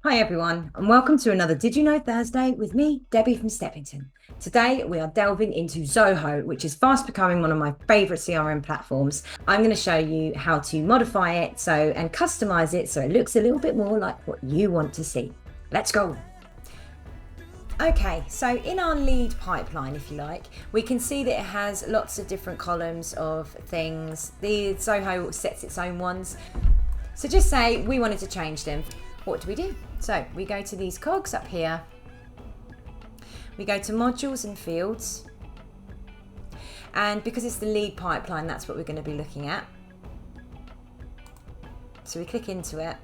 Hi everyone, and welcome to another Did You Know Thursday with me, Debbie from Stebbington. Today we are delving into Zoho, which is fast becoming one of my favorite CRM platforms. I'm going to show you how to modify it and customize it so it looks a little bit more like what you want to see. Let's go. Okay, so in our lead pipeline, if you like, we can see that it has lots of different columns of things. The Zoho sets its own ones. So just say we wanted to change them. What do? So we go to these cogs up here. We go to modules and fields. And because it's the lead pipeline, that's what we're going to be looking at. So we click into it.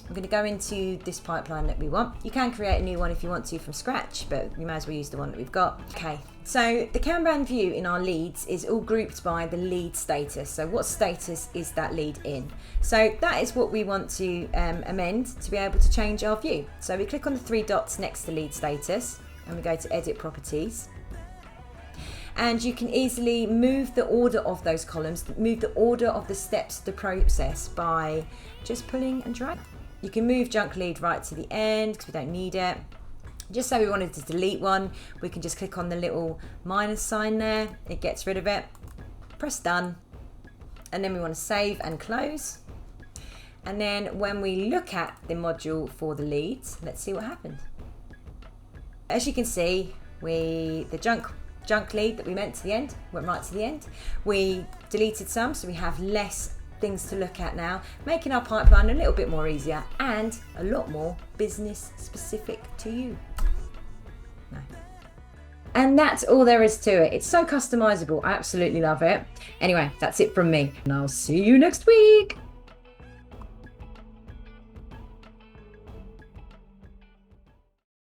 I'm going to go into this pipeline that we want. You can create a new one if you want to from scratch, but you may as well use the one that we've got. Okay, so the Kanban view in our leads is all grouped by the lead status. So what status is that lead in? So that is what we want to amend to be able to change our view. So we click on the three dots next to lead status and we go to edit properties. And you can easily move the order of those columns, move the order of the steps of the process by just pulling and dragging. You can move junk lead right to the end because we don't need it. Just say we wanted to delete one, we can just click on the little minus sign there. It gets rid of it. Press done. And then we want to save and close. And then when we look at the module for the leads, let's see what happened. As you can see, the junk lead that we meant to the end went right to the end. We deleted some, so we have less things to look at now, making our pipeline a little bit more easier and a lot more business specific to you. No. And that's all there is to it. It's so customizable. I absolutely love it. Anyway, that's it from me, and I'll see you next week.